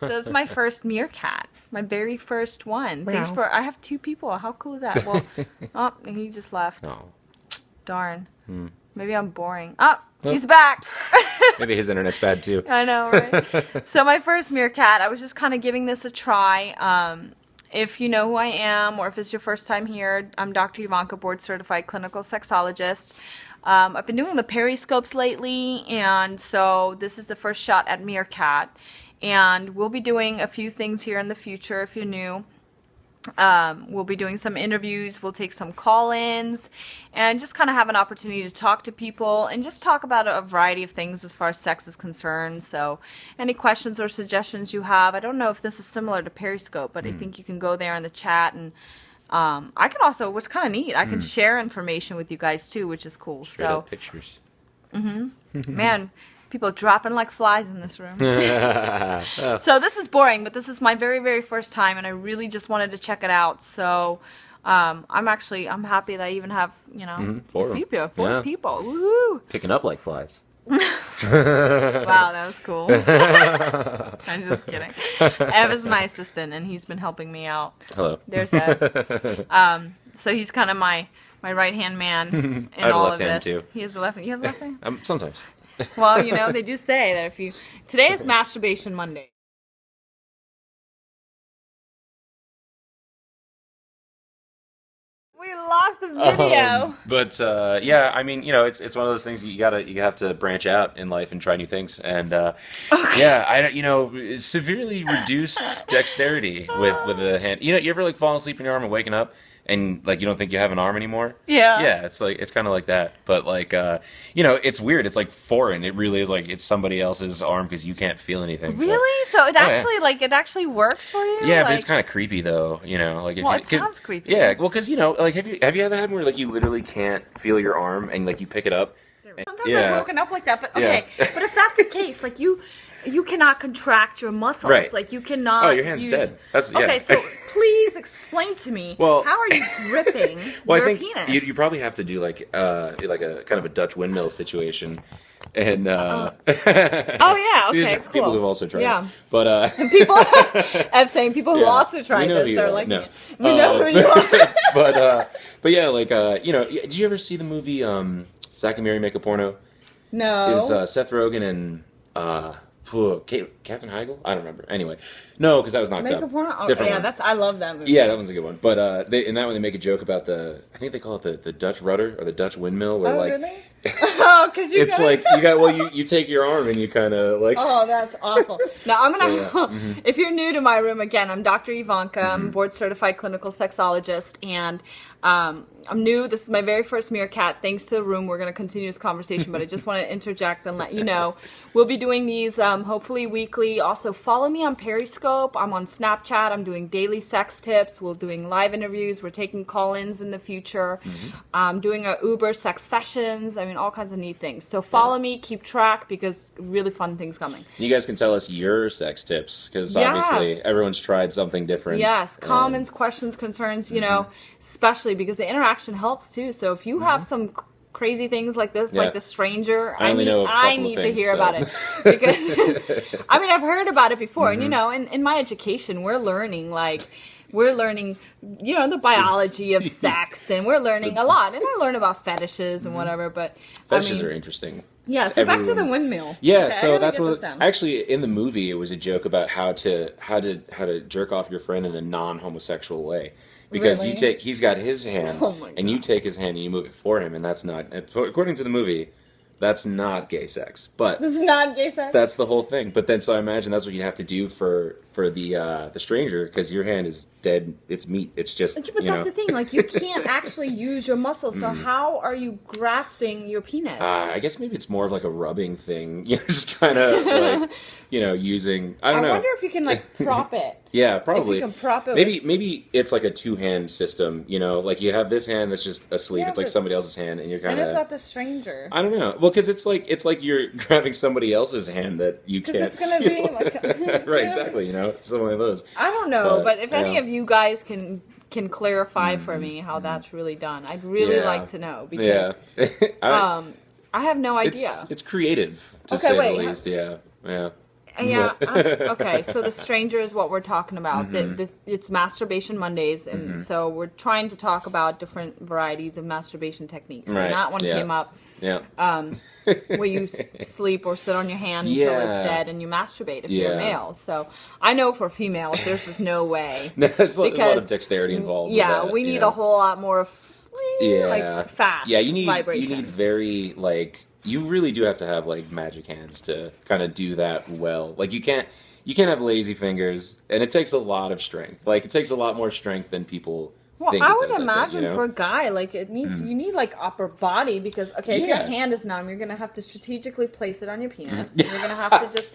So it's my first Meerkat. My very first one. Thanks for... I have 2 people. How cool is that? Well, oh, he just left. Oh. Darn. Maybe I'm boring. Oh, he's back. Maybe his internet's bad too. I know, right? So my first Meerkat, I was just kind of giving this a try. If you know who I am, or if it's your first time here, I'm Dr. Yvonka, board-certified clinical sexologist. I've been doing the periscopes lately, and so this is the first shot at Meerkat. And we'll be doing a few things here in the future if you're new. We'll be doing some interviews, we'll take some call-ins, and just kind of have an opportunity to talk to people and just talk about a variety of things as far as sex is concerned. So any questions or suggestions you have, I don't know if this is similar to Periscope, but I think you can go there in the chat, and I can also, what's kind of neat, I can share information with you guys too, which is cool. Straight up pictures. Man, people dropping like flies in this room. So this is boring, but this is my very, very first time, and I really just wanted to check it out. So I'm happy that I even have, four people. Woohoo! Picking up like flies. Wow, that was cool. I'm just kidding. Ev is my assistant, and he's been helping me out. Hello. There's Ev. So he's kind of my right-hand man in all of this. I have a left hand, too. He has a left hand. You have a left hand? Sometimes. Well, they do say that if you... Today is Masturbation Monday. We lost a video. But yeah, I mean, it's one of those things you have to branch out in life and try new things. And yeah, severely reduced dexterity with a hand. You ever like falling asleep in your arm and waking up and like you don't think you have an arm anymore? Yeah, it's kind of like that. But like it's weird, it's like foreign. It really is like it's somebody else's arm because you can't feel anything. Really? So it actually it actually works for you? Yeah, but it's kind of creepy though. Like if it sounds creepy. Yeah, well, because like have you had that happen where like you literally can't feel your arm and like you pick it up? Sometimes I've woken up like that, but okay. But if that's the case, like you cannot contract your muscles. Right. Like you cannot. Oh, your hand's dead. Okay, so please explain to me. How are you gripping your penis? You probably have to do like a kind of a Dutch windmill situation. And oh yeah, okay, cool. People who've also tried. Yeah, but people. I'm saying people who also tried this. They're like, no. We know who you are. but yeah, like did you ever see the movie Zack and Miri Make a Porno? No. It was Seth Rogen and Katherine Heigl? I don't remember. Anyway, no, because that was knocked Make up. a Porno? Oh, different yeah, one. I love that movie. Yeah, that one's a good one. But in that one, they make a joke about I think they call it the Dutch rudder or the Dutch windmill, where really? Oh, because it's like you take your arm and you kind of like. Oh, that's awful. Now I'm gonna. If you're new to my room, again, I'm Dr. Yvonka. I'm a board-certified clinical sexologist, and I'm new. This is my very first Meerkat. Thanks to the room, we're gonna continue this conversation, but I just want to interject and let you know we'll be doing these hopefully weekly. Also, follow me on Periscope. I'm on Snapchat. I'm doing daily sex tips. We're doing live interviews. We're taking call-ins in the future. Doing a Uber sex fashions. I mean, all kinds of neat things. So follow me, keep track, because really fun things coming. You guys can tell us your sex tips, because obviously everyone's tried something different. Yes, comments, questions, concerns, especially because the interaction helps too. So if you have some crazy things like this, like the stranger, I need to hear about it. Because, I mean, I've heard about it before, and in my education, we're learning the biology of sex, and we're learning a lot. And I learn about fetishes and whatever, but fetishes are interesting. Yeah, so back to the windmill. Yeah, okay, so that's what actually in the movie it was a joke about how to jerk off your friend in a non-homosexual way. Because he's got his hand, and you take his hand and you move it for him, and that's not, according to the movie, that's not gay sex. But this is not gay sex. That's the whole thing. But then, so I imagine that's what you'd have to do for the stranger, because your hand is dead. It's meat. It's just. But that's the thing. Like, you can't actually use your muscles. So how are you grasping your penis? I guess maybe it's more of like a rubbing thing. Just kind of like using. I don't know. I wonder if you can like prop it. Yeah, probably. If you can prop it. Maybe it's like a two-hand system. Like you have this hand that's just asleep. Yeah, it's like somebody else's hand, and you're kind of. And it's not the stranger. I don't know. Well, because it's like you're grabbing somebody else's hand that you can't. Because it's gonna be like. Right, exactly. Something like those. I don't know, but if any of you guys can clarify for me how that's really done, I'd really like to know, because I have no idea. It's creative, to say the least. Yeah. Yeah. Okay. So the stranger is what we're talking about. It's Masturbation Mondays, and so we're trying to talk about different varieties of masturbation techniques. Right. And that one came up. Yeah. Where you sleep or sit on your hand until it's dead, and you masturbate if you're a male. So I know for females, there's just no way. There's a lot of dexterity involved. Yeah, with that, we need a whole lot more like fast. Yeah, you vibration. need very like. You really do have to have like magic hands to kind of do that well. Like you can't have lazy fingers, and it takes a lot of strength. Like it takes a lot more strength than people think. I would imagine for a guy, like it needs you need like upper body because if your hand is numb, you're gonna have to strategically place it on your penis. You're gonna have to just.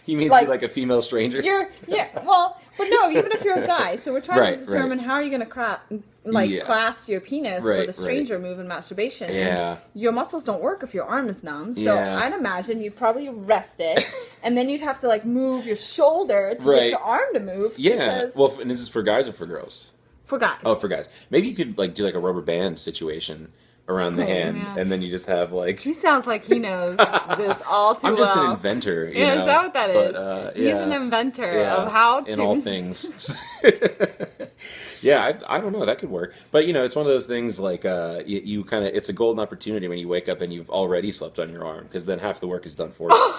You mean like a female stranger? But no, even if you're a guy. So we're trying to determine how are you gonna clasp your penis for the stranger move in masturbation. Yeah. And your muscles don't work if your arm is numb. So I'd imagine you'd probably rest it, and then you'd have to like move your shoulder to get your arm to move. Yeah. Well, and this is for guys or for girls? For guys. Oh, for guys. Maybe you could like do like a rubber band situation around the hand, and then you just have like. He sounds like he knows this all too well. I'm just an inventor. You know? Is that what that is? He's an inventor of how to. In all things. Yeah, I don't know. That could work. But, it's one of those things like you kind of, it's a golden opportunity when you wake up and you've already slept on your arm because then half the work is done for you.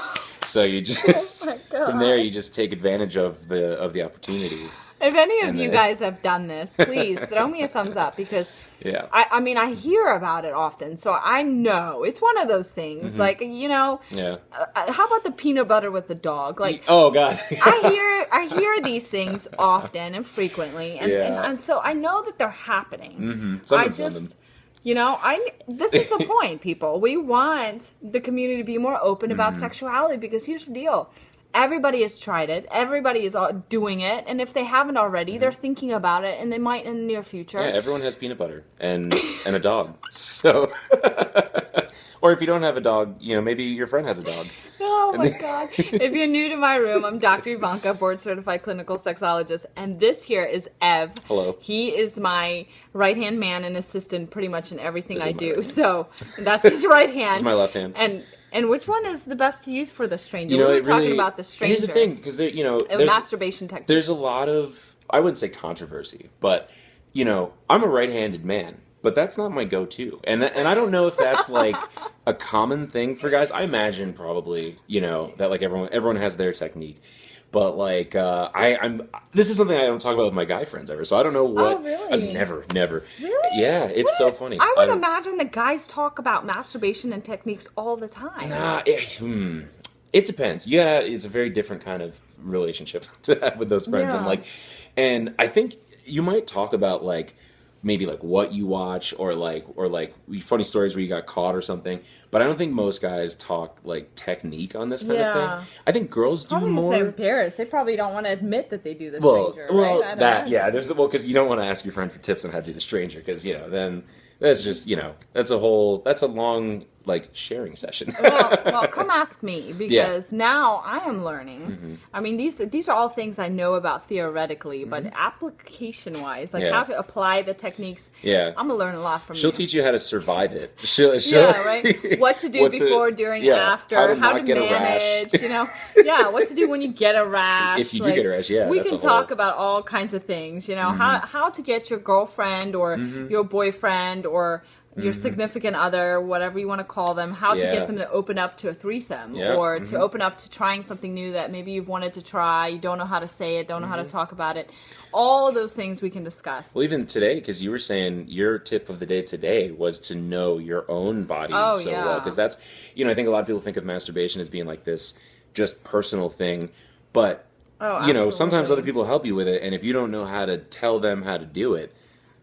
So you just, from there, you just take advantage of the opportunity. If any of you guys have done this, please throw me a thumbs up because I mean, I hear about it often, so I know it's one of those things. Like, how about the peanut butter with the dog? Like, oh god, I hear these things often and frequently, and so I know that they're happening. This is the point, people. We want the community to be more open about sexuality because here's the deal. Everybody has tried it. Everybody is doing it. And if they haven't already, they're thinking about it, and they might in the near future. Yeah, everyone has peanut butter and a dog. So, or if you don't have a dog, maybe your friend has a dog. Oh, my God. If you're new to my room, I'm Dr. Yvonka, board-certified clinical sexologist. And this here is Ev. Hello. He is my right-hand man and assistant pretty much in everything I do. So that's his right hand. This is my left hand. And which one is the best to use for the stranger? We were talking about the stranger. Here's the thing, because there's masturbation technique. There's a lot of, I wouldn't say controversy, but I'm a right-handed man, but that's not my go-to, and I don't know if that's like a common thing for guys. I imagine probably that like everyone has their technique. But like this is something I don't talk about with my guy friends ever, so I don't know what. Oh, really? I've never. Really? Yeah, it's so funny. I would imagine that guys talk about masturbation and techniques all the time. Nah, it depends. It's a very different kind of relationship to have with those friends, and I think you might talk about like maybe like what you watch or like funny stories where you got caught or something. But I don't think most guys talk like technique on this kind of thing. I think girls do probably more. Probably embarrassed. They probably don't want to admit that they do the stranger. Right? Because you don't want to ask your friend for tips on how to do the stranger because then that's just that's a long like sharing session. well, come ask me because now I am learning. I mean, these are all things I know about theoretically, but application wise, like how to apply the techniques. Yeah, I'm gonna learn a lot from you. She'll teach you how to survive it. Right. What to do before, during, after, how to manage. What to do when you get a rash. If you do get a rash, we can talk about all kinds of things. How to get your girlfriend or your boyfriend or your significant other, whatever you want to call them, how to get them to open up to a threesome or to open up to trying something new that maybe you've wanted to try, you don't know how to say it, don't know how to talk about it. All of those things we can discuss. Well, even today, because you were saying your tip of the day today was to know your own body well. Because that's, I think a lot of people think of masturbation as being like this just personal thing, but, sometimes other people help you with it, and if you don't know how to tell them how to do it,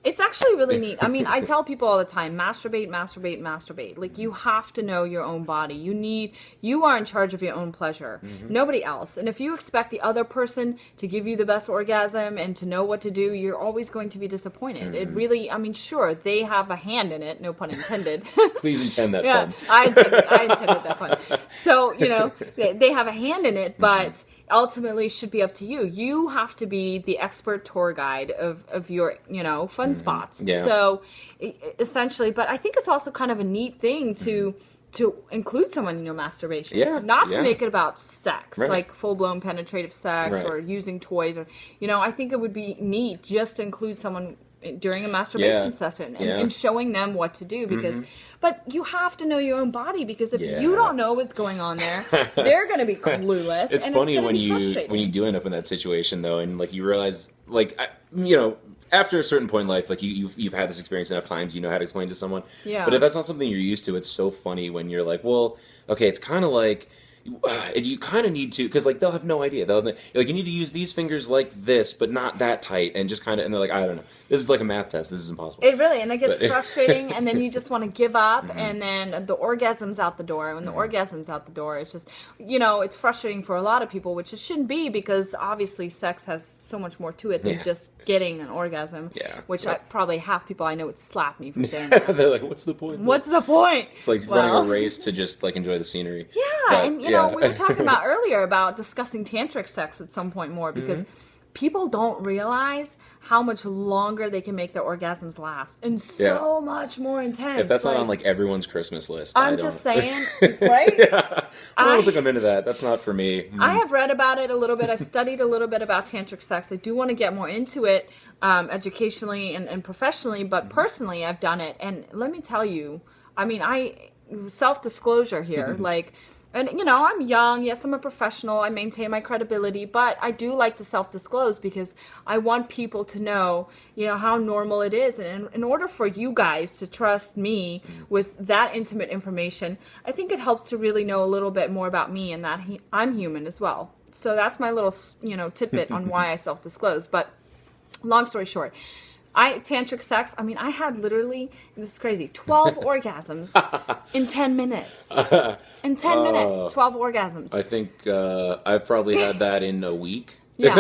it's actually really neat. I mean, I tell people all the time, masturbate, masturbate, masturbate. Like, you have to know your own body. You are in charge of your own pleasure. Nobody else. And if you expect the other person to give you the best orgasm and to know what to do, you're always going to be disappointed. It really, I mean, sure, they have a hand in it, no pun intended. Please intend that pun. I intended that pun. So, they have a hand in it, but ultimately should be up to you. You have to be the expert tour guide of your, fun spots. Yeah. So essentially, but I think it's also kind of a neat thing to to include someone in your masturbation. Yeah. Not to make it about sex, right. like full-blown penetrative sex right. or using toys, or, I think it would be neat just to include someone during a masturbation session and showing them what to do, because but you have to know your own body, because if you don't know what's going on there, they're going to be clueless. It's and funny it's when you do end up in that situation though, and like you realize, like, after a certain point in life, like you've had this experience enough times, you know how to explain to someone. Yeah. But if that's not something you're used to, it's so funny when you're like, well, okay, it's kind of like, and you kind of need to, because like they'll have no idea. Like, you need to use these fingers like this, but not that tight, and just kind of, and they're like, I don't know. This is like a math test. This is impossible. It really, and it gets frustrating, and then you just want to give up, and then the orgasm's out the door. When the orgasm's out the door, it's just, it's frustrating for a lot of people, which it shouldn't be, because obviously sex has so much more to it than just getting an orgasm. Yeah. Which probably half people I know would slap me for saying that. They're like, what's the point? What's the point? It's like running a race to just like enjoy the scenery. Yeah, but, and we were talking about earlier about discussing tantric sex at some point more, because people don't realize how much longer they can make their orgasms last, and so much more intense. If that's not on like everyone's Christmas list, I'm just saying, right? I don't think I'm into that. That's not for me. I have read about it a little bit. I've studied a little bit about tantric sex. I do want to get more into it educationally and professionally, but personally I've done it, and let me tell you, I mean, self-disclosure here, like, and, I'm young. Yes, I'm a professional. I maintain my credibility. But I do like to self-disclose, because I want people to know, how normal it is. And in order for you guys to trust me with that intimate information, I think it helps to really know a little bit more about me, and that I'm human as well. So that's my little, tidbit on why I self-disclose. But long story short, tantric sex, I mean, I had literally, this is crazy, 12 orgasms in 10 minutes. In 10 minutes, 12 orgasms. I think I've probably had that in a week. Yeah,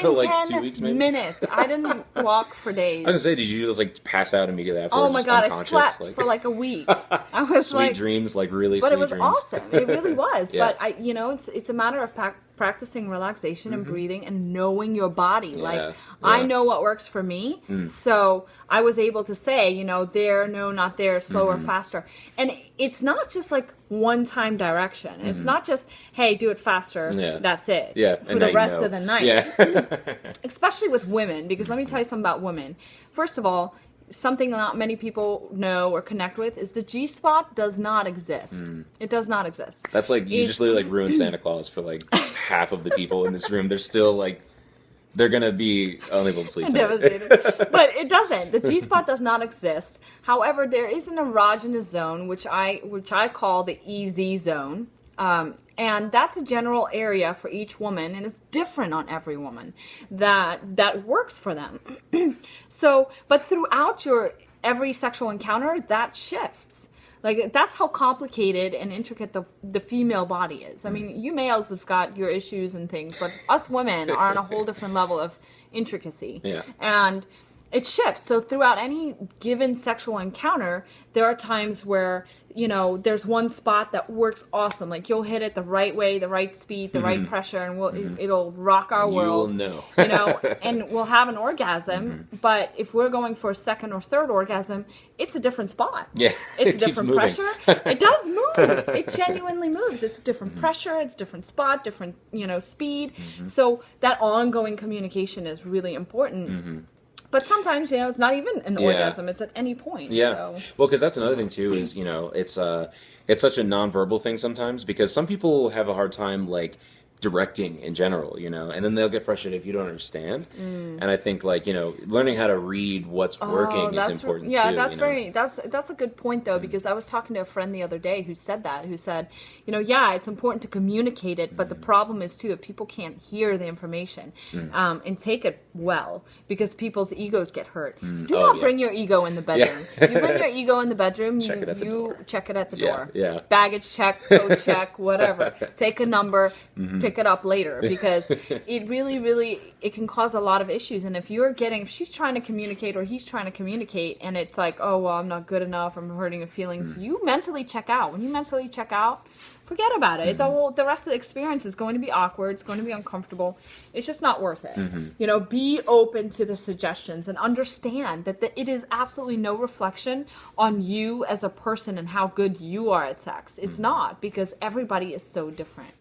in like 10 2 weeks maybe? minutes. I didn't walk for days. I was gonna say, did you just like pass out immediately afterwards? Oh my God, I slept for like a week. I was sweet dreams, like really but sweet it was dreams. awesome. It really was. Yeah. But it's a matter of practicing relaxation and breathing and knowing your body. Like, I know what works for me. So I was able to say, there, no, not there, slower, faster. And it's not just like one-time direction. It's not just, hey, do it faster. That's it. For the rest of the night. Especially with women, because let me tell you something about women. First of all, something not many people know or connect with is the G-spot does not exist. It does not exist. That's like, you just literally like ruined Santa Claus for like half of the people in this room. They're still like, they're going to be unable to sleep tonight. Devastated. But it doesn't. The G-spot does not exist. However, there is an erogenous zone, which I call the EZ zone. And that's a general area for each woman, and it's different on every woman that works for them. But throughout your every sexual encounter, that shifts. Like, that's how complicated and intricate the female body is. I mean, you males have got your issues and things, but us women are on a whole different level of intricacy. Yeah. And it shifts. So throughout any given sexual encounter, there are times where, there's one spot that works awesome. Like, you'll hit it the right way, the right speed, the right pressure, and it'll rock our world. You will know. And we'll have an orgasm. But if we're going for a second or third orgasm, it's a different spot. Yeah. It's a different pressure. It does move. It genuinely moves. It's different pressure. It's different spot, different, speed. So that ongoing communication is really important. But sometimes, it's not even an orgasm. It's at any point. Yeah. So. Well, because that's another thing, too, is, it's such a nonverbal thing sometimes, because some people have a hard time, like, directing in general, and then they'll get frustrated if you don't understand. And I think, like, learning how to read what's working is important too. Yeah, that's a good point though, because I was talking to a friend the other day who said, it's important to communicate it, but the problem is too that people can't hear the information and take it well, because people's egos get hurt. Do not bring your ego in the bedroom. You bring your ego in the bedroom, you check it at the door. Yeah. Baggage check, code check, whatever. Take a number, pick pick it up later, because it really, it can cause a lot of issues. And if she's trying to communicate or he's trying to communicate, and it's like, oh, well, I'm not good enough, I'm hurting your feelings, you mentally check out. When you mentally check out, forget about it. The rest of the experience is going to be awkward. It's going to be uncomfortable. It's just not worth it. You know, be open to the suggestions and understand that it is absolutely no reflection on you as a person and how good you are at sex. It's not, because everybody is so different.